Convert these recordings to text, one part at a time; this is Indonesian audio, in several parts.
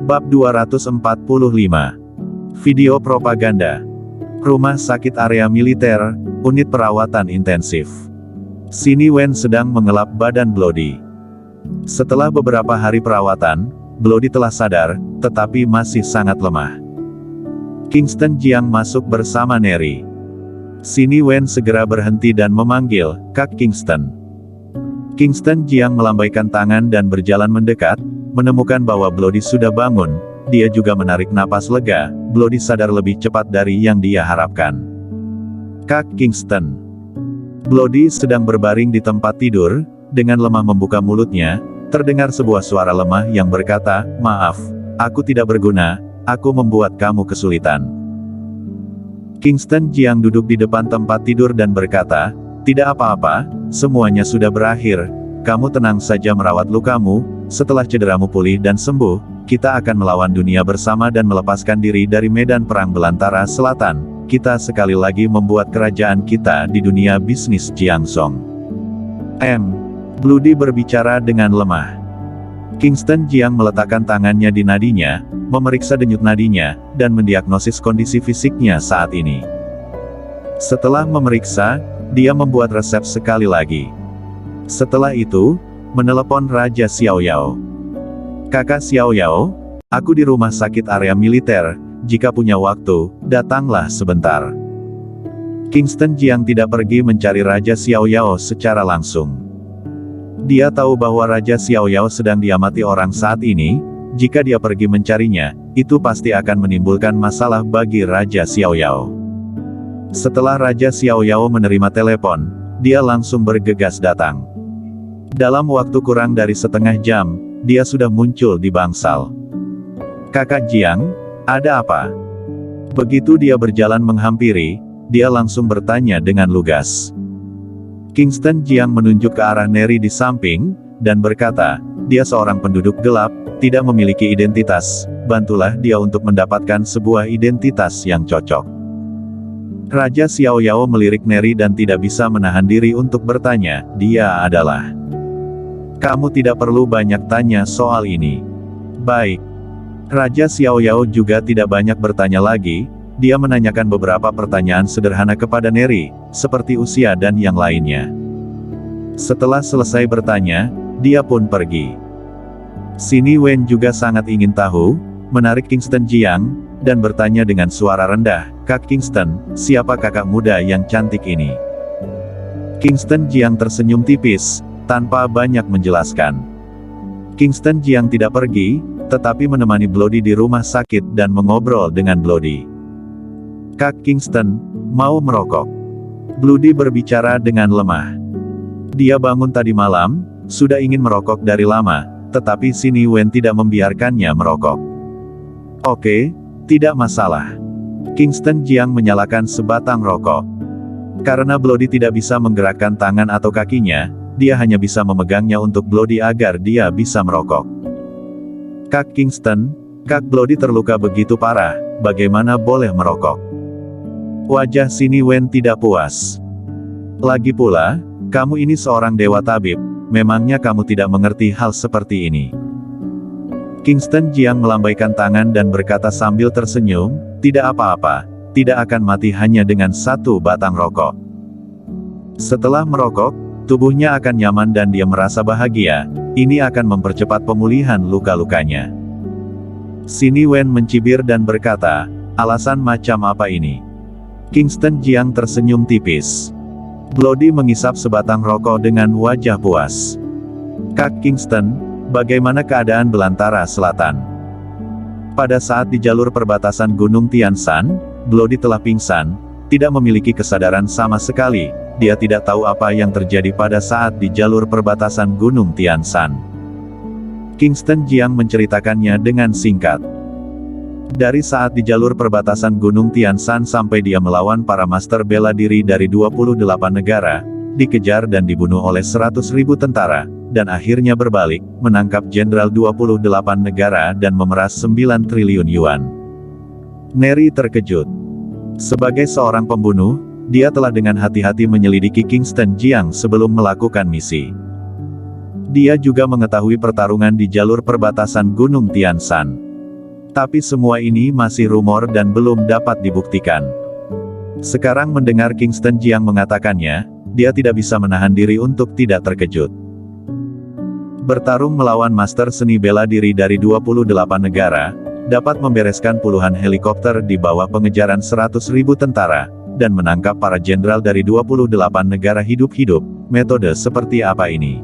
Bab 245. Video propaganda. Rumah sakit area militer, unit perawatan intensif. Sini Wen sedang mengelap badan Bloody. Setelah beberapa hari perawatan, Bloody telah sadar, tetapi masih sangat lemah. Kingston Jiang masuk bersama Neri. Sini Wen segera berhenti dan memanggil, "Kak Kingston." Kingston Jiang melambaikan tangan dan berjalan mendekat, menemukan bahwa Bloody sudah bangun. Dia juga menarik napas lega. Bloody sadar lebih cepat dari yang dia harapkan. "Kak Kingston." Bloody sedang berbaring di tempat tidur, dengan lemah membuka mulutnya, terdengar sebuah suara lemah yang berkata, "Maaf, aku tidak berguna, aku membuat kamu kesulitan." Kingston Jiang duduk di depan tempat tidur dan berkata, "Tidak apa-apa, semuanya sudah berakhir, kamu tenang saja merawat lukamu, setelah cederamu pulih dan sembuh, kita akan melawan dunia bersama dan melepaskan diri dari medan perang belantara selatan, kita sekali lagi membuat kerajaan kita di dunia bisnis Jiangzhong." Bloody berbicara dengan lemah. Kingston Jiang meletakkan tangannya di nadinya, memeriksa denyut nadinya, dan mendiagnosis kondisi fisiknya saat ini. Setelah memeriksa, dia membuat resep sekali lagi. Setelah itu, menelepon Raja Xiaoyao. "Kakak Xiaoyao, aku di rumah sakit area militer, jika punya waktu, datanglah sebentar." Kingston Jiang tidak pergi mencari Raja Xiaoyao secara langsung. Dia tahu bahwa Raja Xiaoyao sedang diamati orang saat ini, jika dia pergi mencarinya, itu pasti akan menimbulkan masalah bagi Raja Xiaoyao. Setelah Raja Xiaoyao menerima telepon, dia langsung bergegas datang. Dalam waktu kurang dari setengah jam, dia sudah muncul di bangsal. "Kakak Jiang, ada apa?" Begitu dia berjalan menghampiri, dia langsung bertanya dengan lugas. Kingston Jiang menunjuk ke arah Neri di samping, dan berkata, "Dia seorang penduduk gelap, tidak memiliki identitas, bantulah dia untuk mendapatkan sebuah identitas yang cocok." Raja Xiaoyao melirik Neri dan tidak bisa menahan diri untuk bertanya, "Dia adalah..." "Kamu tidak perlu banyak tanya soal ini." "Baik." Raja Xiaoyao juga tidak banyak bertanya lagi, dia menanyakan beberapa pertanyaan sederhana kepada Neri, seperti usia dan yang lainnya. Setelah selesai bertanya, dia pun pergi. Sini Wen juga sangat ingin tahu, menarik Kingston Jiang, dan bertanya dengan suara rendah, "Kak Kingston, siapa kakak muda yang cantik ini?" Kingston Jiang tersenyum tipis, tanpa banyak menjelaskan. Kingston Jiang tidak pergi, tetapi menemani Bloody di rumah sakit dan mengobrol dengan Bloody. "Kak Kingston, mau merokok?" Bloody berbicara dengan lemah. Dia bangun tadi malam, sudah ingin merokok dari lama, tetapi Sini Wen tidak membiarkannya merokok. "Oke, tidak masalah." Kingston Jiang menyalakan sebatang rokok. Karena Bloody tidak bisa menggerakkan tangan atau kakinya, dia hanya bisa memegangnya untuk Bloody agar dia bisa merokok. "Kak Kingston, Kak Bloody terluka begitu parah, bagaimana boleh merokok?" Wajah Sini Wen tidak puas. "Lagi pula, kamu ini seorang dewa tabib, memangnya kamu tidak mengerti hal seperti ini?" Kingston Jiang melambaikan tangan dan berkata sambil tersenyum, "Tidak apa-apa, tidak akan mati hanya dengan satu batang rokok." Setelah merokok, tubuhnya akan nyaman dan dia merasa bahagia, ini akan mempercepat pemulihan luka-lukanya. Sini Wen mencibir dan berkata, "Alasan macam apa ini?" Kingston Jiang tersenyum tipis. Bloody mengisap sebatang rokok dengan wajah puas. "Kak Kingston, bagaimana keadaan belantara selatan?" Pada saat di jalur perbatasan Gunung Tianshan, Bloody telah pingsan, tidak memiliki kesadaran sama sekali, dia tidak tahu apa yang terjadi pada saat di jalur perbatasan Gunung Tianshan. Kingston Jiang menceritakannya dengan singkat. Dari saat di jalur perbatasan Gunung Tianshan sampai dia melawan para master bela diri dari 28 negara, dikejar dan dibunuh oleh 100.000 tentara, dan akhirnya berbalik, menangkap jenderal 28 negara dan memeras 9 triliun yuan. Neri terkejut. Sebagai seorang pembunuh, dia telah dengan hati-hati menyelidiki Kingston Jiang sebelum melakukan misi. Dia juga mengetahui pertarungan di jalur perbatasan Gunung Tianshan. Tapi semua ini masih rumor dan belum dapat dibuktikan. Sekarang mendengar Kingston Jiang mengatakannya, dia tidak bisa menahan diri untuk tidak terkejut. Bertarung melawan master seni bela diri dari 28 negara, dapat membereskan puluhan helikopter di bawah pengejaran 100.000 tentara, dan menangkap para jenderal dari 28 negara hidup-hidup. Metode seperti apa ini?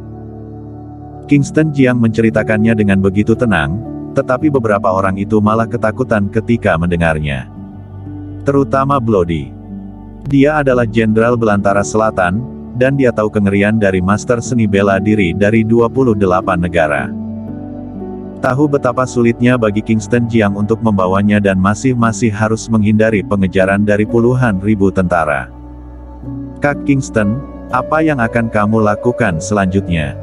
Kingston Jiang menceritakannya dengan begitu tenang, tetapi beberapa orang itu malah ketakutan ketika mendengarnya. Terutama Bloody. Dia adalah jenderal belantara selatan, dan dia tahu kengerian dari master seni bela diri dari 28 negara. Tahu betapa sulitnya bagi Kingston Jiang untuk membawanya dan masih harus menghindari pengejaran dari puluhan ribu tentara. Kak Kingston, apa yang akan kamu lakukan selanjutnya?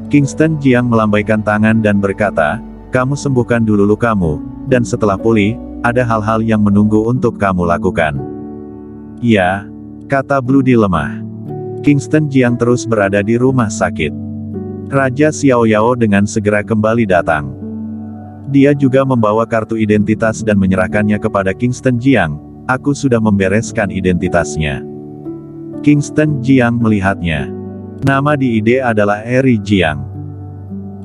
Kingston Jiang melambaikan tangan dan berkata, kamu sembuhkan dulu lukamu, dan setelah pulih, ada hal-hal yang menunggu untuk kamu lakukan. Ya, kata Bloody lemah. Kingston Jiang terus berada di rumah sakit. Raja Xiaoyao dengan segera kembali datang. Dia juga membawa kartu identitas dan menyerahkannya kepada Kingston Jiang. Aku sudah membereskan identitasnya. Kingston Jiang melihatnya. Nama di ID adalah Eri Jiang.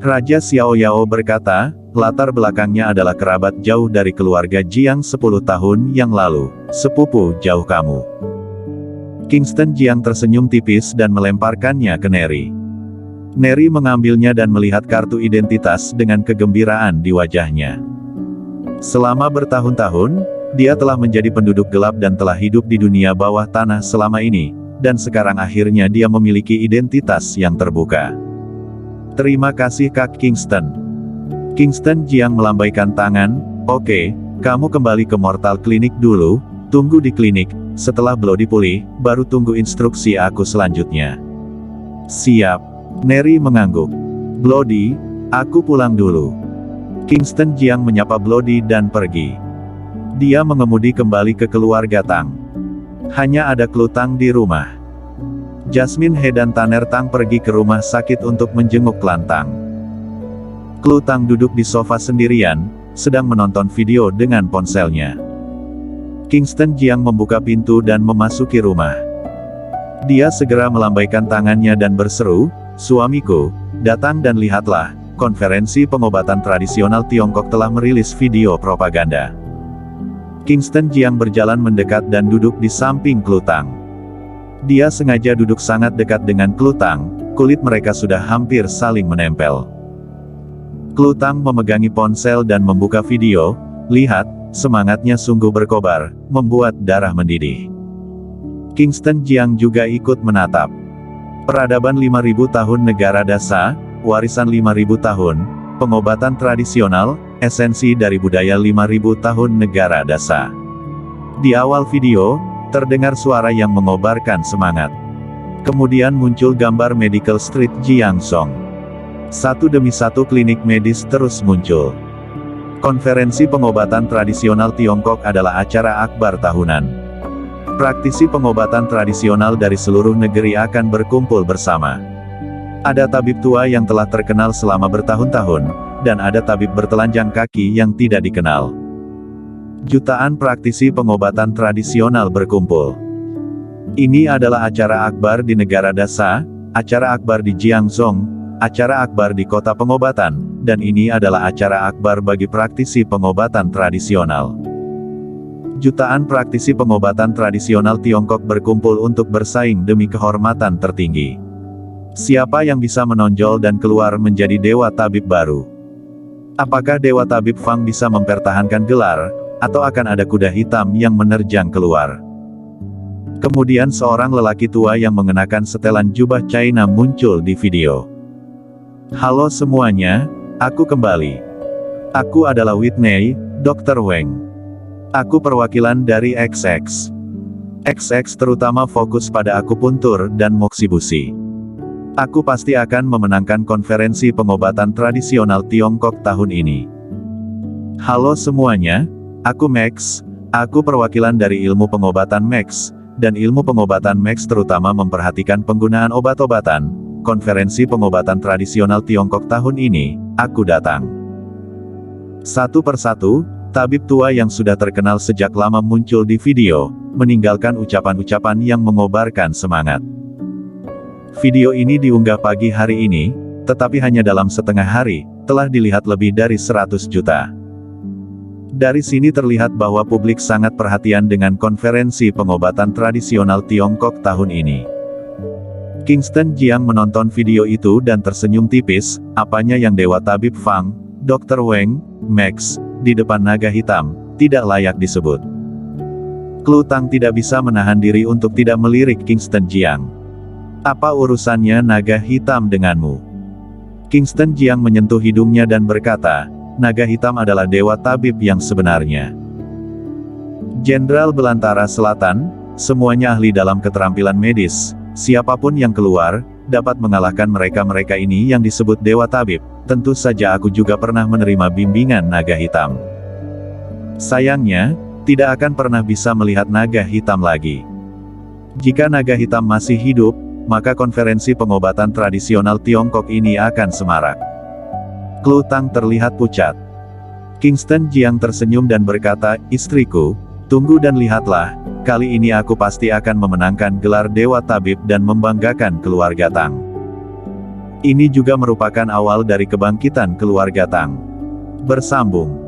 Raja Xiaoyao berkata, latar belakangnya adalah kerabat jauh dari keluarga Jiang 10 tahun yang lalu, sepupu jauh kamu. Kingston Jiang tersenyum tipis dan melemparkannya ke Neri. Neri mengambilnya dan melihat kartu identitas dengan kegembiraan di wajahnya. Selama bertahun-tahun, dia telah menjadi penduduk gelap dan telah hidup di dunia bawah tanah selama ini, dan sekarang akhirnya dia memiliki identitas yang terbuka. Terima kasih Kak Kingston. Kingston Jiang melambaikan tangan, oke, kamu kembali ke Mortal Clinic dulu, tunggu di klinik, setelah Bloody pulih, baru tunggu instruksi aku selanjutnya. Siap. Neri mengangguk. Bloody, aku pulang dulu. Kingston Jiang menyapa Bloody dan pergi. Dia mengemudi kembali ke keluarga Tang. Hanya ada Klu Tang di rumah. Jasmine He dan Tanner Tang pergi ke rumah sakit untuk menjenguk Klan Tang. Klu Tang duduk di sofa sendirian, sedang menonton video dengan ponselnya. Kingston Jiang membuka pintu dan memasuki rumah. Dia segera melambaikan tangannya dan berseru, suamiku, datang dan lihatlah, konferensi pengobatan tradisional Tiongkok telah merilis video propaganda. Kingston Jiang berjalan mendekat dan duduk di samping Klu Tang. Dia sengaja duduk sangat dekat dengan Klu Tang, kulit mereka sudah hampir saling menempel. Klu Tang memegangi ponsel dan membuka video, lihat, semangatnya sungguh berkobar, membuat darah mendidih. Kingston Jiang juga ikut menatap. Peradaban 5.000 tahun negara Dasa, warisan 5.000 tahun, pengobatan tradisional, esensi dari budaya 5.000 tahun negara Dasa. Di awal video, terdengar suara yang mengobarkan semangat. Kemudian muncul gambar Medical Street Jiangzhong. Satu demi satu klinik medis terus muncul. Konferensi pengobatan tradisional Tiongkok adalah acara akbar tahunan. Praktisi pengobatan tradisional dari seluruh negeri akan berkumpul bersama. Ada tabib tua yang telah terkenal selama bertahun-tahun, dan ada tabib bertelanjang kaki yang tidak dikenal. Jutaan praktisi pengobatan tradisional berkumpul. Ini adalah acara akbar di negara Dasa, acara akbar di Jiangzhong, acara akbar di kota pengobatan, dan ini adalah acara akbar bagi praktisi pengobatan tradisional. Jutaan praktisi pengobatan tradisional Tiongkok berkumpul untuk bersaing demi kehormatan tertinggi. Siapa yang bisa menonjol dan keluar menjadi dewa tabib baru? Apakah dewa tabib Fang bisa mempertahankan gelar, atau akan ada kuda hitam yang menerjang keluar? Kemudian seorang lelaki tua yang mengenakan setelan jubah China muncul di video. Halo semuanya, aku kembali. Aku adalah Whitney, Dr. Wang. Aku perwakilan dari XX. XX terutama fokus pada akupuntur dan moksibusi. Aku pasti akan memenangkan konferensi pengobatan tradisional Tiongkok tahun ini. Halo semuanya, aku Max, aku perwakilan dari ilmu pengobatan Max, dan ilmu pengobatan Max terutama memperhatikan penggunaan obat-obatan. Konferensi pengobatan tradisional Tiongkok tahun ini, aku datang. Satu persatu, tabib tua yang sudah terkenal sejak lama muncul di video, meninggalkan ucapan-ucapan yang mengobarkan semangat. Video ini diunggah pagi hari ini, tetapi hanya dalam setengah hari, telah dilihat lebih dari 100 juta. Dari sini terlihat bahwa publik sangat perhatian dengan konferensi pengobatan tradisional Tiongkok tahun ini. Kingston Jiang menonton video itu dan tersenyum tipis, apanya yang Dewa Tabib Fang, Dr. Weng, Max, di depan naga hitam, tidak layak disebut. Klu Tang tidak bisa menahan diri untuk tidak melirik Kingston Jiang. Apa urusannya naga hitam denganmu? Kingston Jiang menyentuh hidungnya dan berkata, naga hitam adalah dewa tabib yang sebenarnya. Jenderal Belantara Selatan, semuanya ahli dalam keterampilan medis, siapapun yang keluar, dapat mengalahkan mereka-mereka ini yang disebut dewa tabib. Tentu saja aku juga pernah menerima bimbingan naga hitam. Sayangnya, tidak akan pernah bisa melihat naga hitam lagi. Jika naga hitam masih hidup, maka konferensi pengobatan tradisional Tiongkok ini akan semarak. Klu Tang terlihat pucat. Kingston Jiang tersenyum dan berkata, istriku, tunggu dan lihatlah, kali ini aku pasti akan memenangkan gelar Dewa Tabib dan membanggakan keluarga Tang. Ini juga merupakan awal dari kebangkitan keluarga Tang. Bersambung.